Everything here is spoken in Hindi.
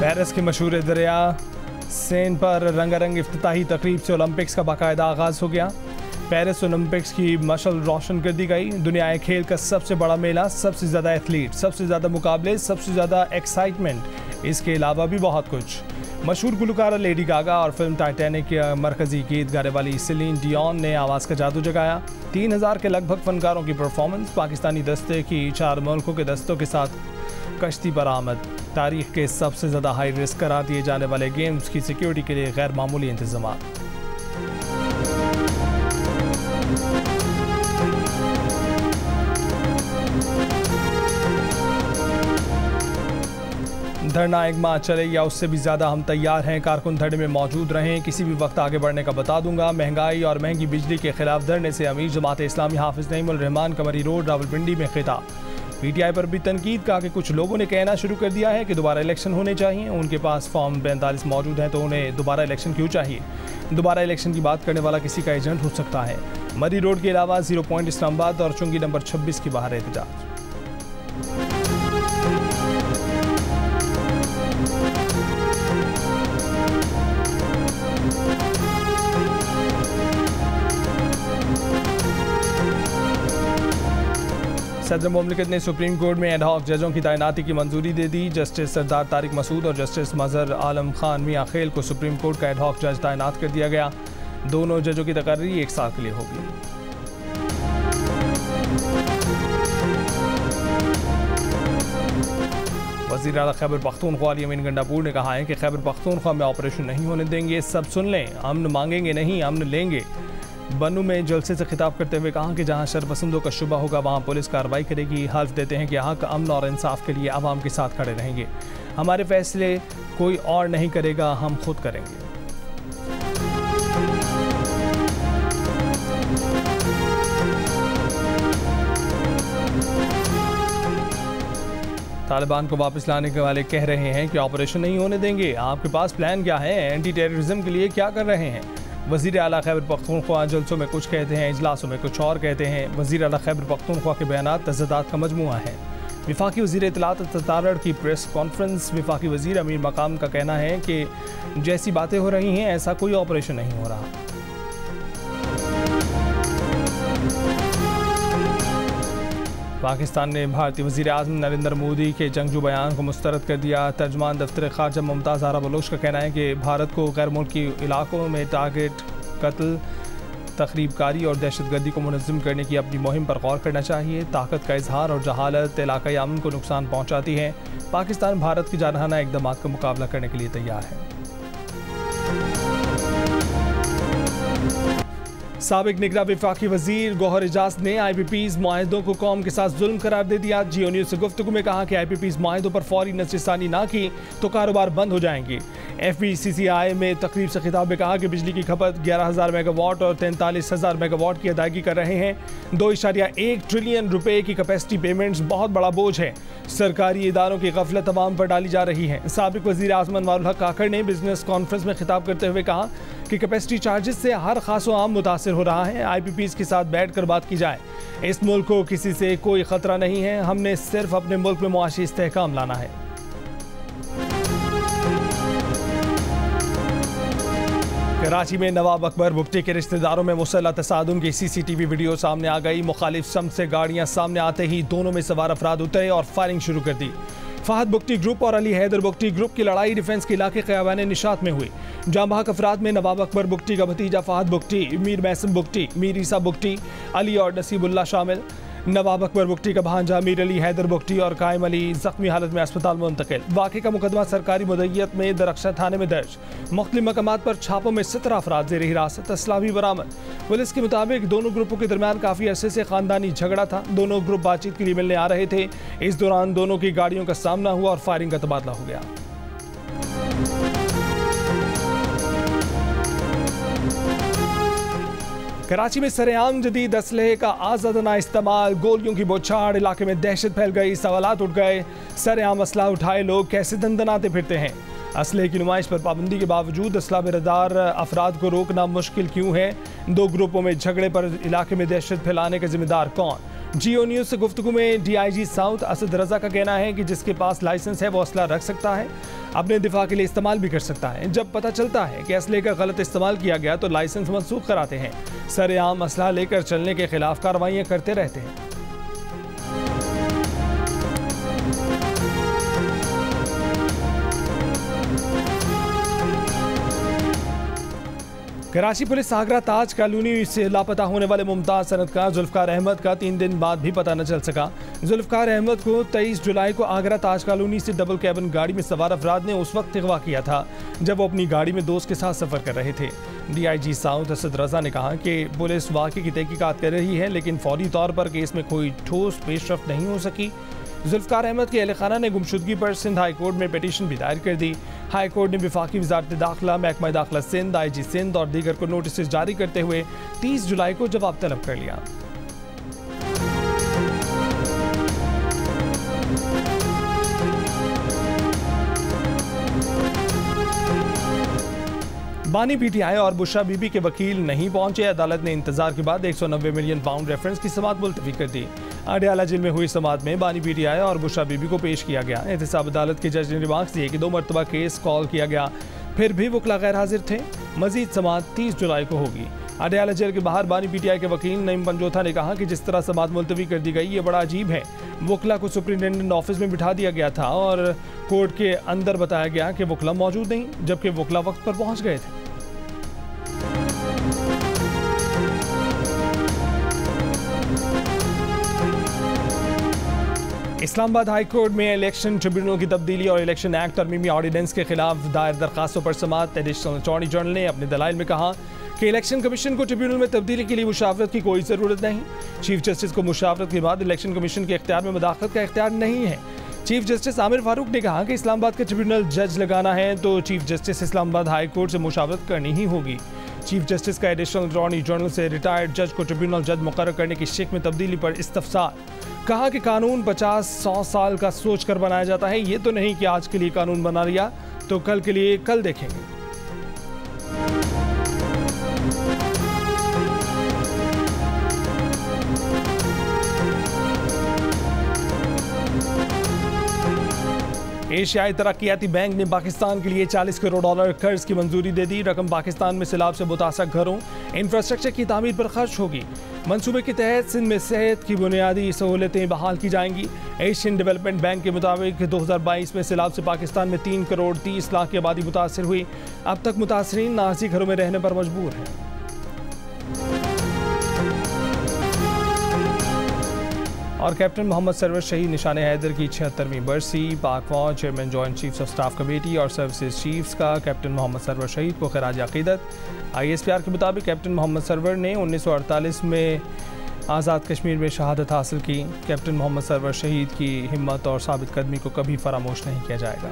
पेरिस के मशहूर दरिया सेन पर रंगारंग इफ्तिताही तकरीब से ओलंपिक्स का बाकायदा आगाज़ हो गया। पेरिस ओलंपिक्स की मशल रोशन कर दी गई। दुनिया खेल का सबसे बड़ा मेला, सबसे ज़्यादा एथलीट, सबसे ज़्यादा मुकाबले, सबसे ज़्यादा एक्साइटमेंट, इसके अलावा भी बहुत कुछ। मशहूर गुलकारा लेडी गागा और फिल्म टाइटैनिक के मरकज़ी गीत गाने वाली सेलिन डियोन ने आवाज़ का जादू जगाया। 3000 के लगभग फनकारों की परफॉर्मेंस। पाकिस्तानी दस्ते की 4 मुल्कों के दस्तों के साथ कश्ती पर आमद। तारीख के सबसे ज़्यादा हाई रिस्क करार दिए जाने वाले गेम्स की सिक्योरिटी के लिए गैर मामूली इंतजाम। धरना एक माह चले या उससे भी ज़्यादा हम तैयार हैं। कारकुन धरने में मौजूद रहें, किसी भी वक्त आगे बढ़ने का बता दूंगा। महंगाई और महंगी बिजली के खिलाफ धरने से अमीर जमात इस्लामी हाफिज नईमुल रहमान कमरी रोड रावलपिंडी में खिताब। पीटीआई पर भी तनकीद। कहा कि कुछ लोगों ने कहना शुरू कर दिया है कि दोबारा इलेक्शन होने चाहिए। उनके पास फॉर्म 45 मौजूद हैं तो उन्हें दोबारा इलेक्शन क्यों चाहिए? दोबारा इलेक्शन की बात करने वाला किसी का एजेंट हो सकता है। मरी रोड के अलावा 0 पॉइंट इस्लामाबाद और चुंगी नंबर 26 के बाहर एहतजाज। सदर मुमलिकत ने सुप्रीम कोर्ट में एडहॉक जजों की तैनाती की मंजूरी दे दी। जस्टिस सरदार तारिक मसूद और जस्टिस मजहर आलम खान मियां खेल को सुप्रीम कोर्ट का एडहॉक जज तैनात कर दिया गया। दोनों जजों की तकर्री 1 साल के लिए होगी। वज़ीर आला खैबर पख्तूनख्वा अली अमीन गंडापुर ने कहा है कि खैबर पख्तूनख्वा में ऑपरेशन नहीं होने देंगे। सब सुन लें, अमन मांगेंगे नहीं, अमन लेंगे। बनू में जलसे से खिताब करते हुए कहा कि जहां शरपसंदों का शुबा होगा वहां पुलिस कार्रवाई करेगी। हल्फ देते हैं कि हक, अमन और इंसाफ के लिए आवाम के साथ खड़े रहेंगे। हमारे फैसले कोई और नहीं करेगा, हम खुद करेंगे। तालिबान को वापस लाने के वाले कह रहे हैं कि ऑपरेशन नहीं होने देंगे। आपके पास प्लान क्या है? एंटी टेररिज्म के लिए क्या कर रहे हैं? वज़ीर आला खैबर पख्तूनख्वा जलसों में कुछ कहते हैं, इजलासों में कुछ और कहते हैं। वज़ीर आला खैबर पख्तूनख्वा के बयानात तज़दाद का मजमुआ है। वफाकी वज़ीर इत्तलात ततारड़ की प्रेस कॉन्फ्रेंस। वफाकी वज़ीर अमीर मकाम का कहना है कि जैसी बातें हो रही हैं ऐसा कोई ऑपरेशन नहीं हो रहा। पाकिस्तान ने भारतीय वज़ीर आज़म नरेंद्र मोदी के जंगजू बयान को मुस्तरद कर दिया। तर्जमान दफ्तर ख़ारजा मुमताज़ आरा बलोच का कहना है कि भारत को गैर मुल्की इलाकों में टारगेट कत्ल, तखरीबकारी और दहशतगर्दी को मुनज़्ज़म करने की अपनी मुहिम पर गौर करना चाहिए। ताकत का इजहार और जहालत इलाक़ाई अमन को नुकसान पहुँचाती है। पाकिस्तान भारत की जारहाना इक़दामात का मुकाबला करने के लिए तैयार है। साबिक निगरान वफाकी वज़ीर गौहर एजाज ने IPPs माहिदों को कौम के साथ जुल्म करार दे दिया। जियो न्यूज़ से गुफ्तगू में कहा कि IPPs माहिदों पर फौरी नज़रसानी ना की तो कारोबार बंद हो जाएंगे। FBCCI में तकरीब से खिताब में कहा कि बिजली की खपत 11,000 मेगावाट और 43,000 मेगावाट की अदायगी कर रहे हैं। 2.1 ट्रिलियन रुपए की कैपेसिटी पेमेंट्स बहुत बड़ा बोझ है। सरकारी इदारों की गफलत अवाम पर डाली जा रही है। साबिक वज़ीर आज़म अनवारुल हक काकड़ ने बिजनेस कॉन्फ्रेंस में खिताब करते हुए कहा कि कैपेसिटी चार्जेस से हर खासो आम मुतासिर हो रहा है। IPPs के साथ बैठकर बात की जाए। इस मुल्क को किसी से कोई खतरा नहीं है। हमने सिर्फ अपने मुल्क में मुआशी इस्तेहकाम लाना है। कराची में नवाब अकबर भुट्टी के रिश्तेदारों में मुसल्लह तसादुम की CCTV वीडियो सामने आ गई। मुखालिफ समत से गाड़ियां सामने आते ही दोनों में सवार अफराद उतरे और फायरिंग शुरू कर दी। फहद बुख्ती ग्रुप और अली हैदर बुख्ती ग्रुप की लड़ाई डिफेंस के इलाके क़याबान निशात में हुई। जांबाहक अफराद में नवाब अकबर बुख्ती का भतीजा फहद बुख्ती, मीर मैसम बुख्ती, मीर ईसा बुख्ती, अली और नसीबुल्ला शामिल। नवाब अकबर बुख्ती का भांजा मीर अली हैदर बुख्ती और कायम अली जख्मी हालत में अस्पताल मुंतकिल। वाक़े का मुकदमा सरकारी मुद्दईयत में दरख्शा थाने में दर्ज। मुख्तलिफ मकामात पर छापों में 17 अफराद ज़ेर हिरासत, असला भी बरामद। पुलिस के मुताबिक दोनों ग्रुपों के दरमियान काफ़ी अरसे से ख़ानदानी झगड़ा था। दोनों ग्रुप बातचीत के लिए मिलने आ रहे थे। इस दौरान दोनों की गाड़ियों का सामना हुआ और फायरिंग का तबादला हो गया। कराची में सरेआम जदीद असलहे का आज़ादाना इस्तेमाल, गोलियों की बौछार, इलाके में दहशत फैल गई। सवालात उठ गए, सरेआम असला उठाए लोग कैसे दंदनाते फिरते हैं? असलहे की नुमाइश पर पाबंदी के बावजूद असला बिरदार अफराद को रोकना मुश्किल क्यों है? 2 ग्रुपों में झगड़े पर इलाके में दहशत फैलाने का जिम्मेदार कौन? जियो न्यूज से गुफ्तगू में डीआईजी साउथ असद रजा का कहना है कि जिसके पास लाइसेंस है वो असला रख सकता है, अपने दिफा के लिए इस्तेमाल भी कर सकता है। जब पता चलता है कि असले का गलत इस्तेमाल किया गया तो लाइसेंस मनसूख कराते हैं। सरेआम असला लेकर चलने के खिलाफ कार्रवाइयां करते रहते हैं। कराची पुलिस आगरा ताज कॉलोनी से लापता होने वाले मुमताज सनतकार जुल्फकार अहमद का 3 दिन बाद भी पता न चल सका। जुल्फकार अहमद को 23 जुलाई को आगरा ताज कॉलोनी से डबल कैबिन गाड़ी में सवार अफराद ने उस वक्त अगवा किया था जब वो अपनी गाड़ी में दोस्त के साथ सफर कर रहे थे। डीआईजी साउथ असद रजा ने कहा कि पुलिस वाक़े की तहकीकात कर रही है, लेकिन फौरी तौर पर केस में कोई ठोस पेशरफ्त नहीं हो सकी। जुल्फकार अहमद के अहल खाना ने गुमशुदगी पर सिंध हाई कोर्ट में पिटीशन भी दायर कर दी। हाई कोर्ट ने वफाकी वजारत दाखिला, महकमा दाखिला सिंध, IG सिंध और दीगर को नोटिस जारी करते हुए 30 जुलाई को जवाब तलब कर लिया। बानी PTI और बुशरा बीबी के वकील नहीं पहुंचे। अदालत ने इंतजार के बाद 190 मिलियन पाउंड रेफरेंस की समाअत मुलतवी कर दी। अडयाला जेल में हुई समाअत में बानी PTI और बुशरा बीबी को पेश किया गया। एहतसाब अदालत के जज ने रिमार्क्स दिए कि 2 मरतबा केस कॉल किया गया, फिर भी वकला गैर हाजिर थे। मजीद समाअत 30 जुलाई को होगी। अडयाला जेल के बाहर बानी PTI के वकील नईम पंजोथा ने कहा कि जिस तरह समाअत मुलतवी कर दी गई ये बड़ा अजीब है। वकला को सुप्रिंटेंडेंट ऑफिस में बिठा दिया गया था और कोर्ट के अंदर बताया गया कि वकला मौजूद नहीं, जबकि वकला वक्त पर पहुंच गए थे। इस्लामाबाद हाई कोर्ट में इलेक्शन ट्रिब्यूनल की तब्दीली और इलेक्शन एक्ट तरमीमी ऑर्डिनेंस के खिलाफ दायर दरखास्तों पर समाअत। एडिशनल अटॉर्नी जनरल ने अपने दलाइल में कहा कि इलेक्शन कमीशन को ट्रिब्यूनल में तब्दीली के लिए मुशावरत की कोई ज़रूरत नहीं। चीफ जस्टिस को मुशावरत के बाद इलेक्शन कमीशन के इख्तियार में मुदाखलत का इख्तियार नहीं है। चीफ जस्टिस आमिर फारूक ने कहा कि इस्लामाबाद का ट्रिब्यूनल जज लगाना है तो chief justice Islamabad high court से मुशावरत करनी ही होगी। चीफ जस्टिस का एडिशनल अटॉर्नी जनरल से रिटायर्ड जज को ट्रिब्यूनल जज मुकर्रर करने की शिक में तब्दीली पर इस्तफसार। कहा कि कानून 50-100 साल का सोच कर बनाया जाता है, ये तो नहीं कि आज के लिए कानून बना लिया तो कल के लिए कल देखेंगे। एशियाई तरक्याती बैंक ने पाकिस्तान के लिए $40 करोड़ कर्ज की मंजूरी दे दी। रकम पाकिस्तान में सैलाब से मुतासर घरों, इंफ्रास्ट्रक्चर की तामीर पर खर्च होगी। मंसूबे के तहत सिंध में सेहत की बुनियादी सहूलतें बहाल की जाएंगी। एशियन डेवलपमेंट बैंक के मुताबिक 2022 में सैलाब से पाकिस्तान में 3 करोड़ 30 लाख की आबादी मुतासर हुई। अब तक मुतासरीन नाज़ी घरों में रहने पर मजबूर हैं। और कैप्टन मोहम्मद सरवर शहीद निशान हैदर की 76वीं बरसी। पाक फौज chairman joint chiefs of staff committee और सर्विसेज चीफ्स का कैप्टन मोहम्मद सरवर शहीद को खराज अकीदत। ISPR के मुताबिक कैप्टन मोहम्मद सरवर ने 1948 में आज़ाद कश्मीर में शहादत हासिल की। कैप्टन मोहम्मद सरवर शहीद की हिम्मत और साबित कदमी को कभी फरामोश नहीं किया जाएगा।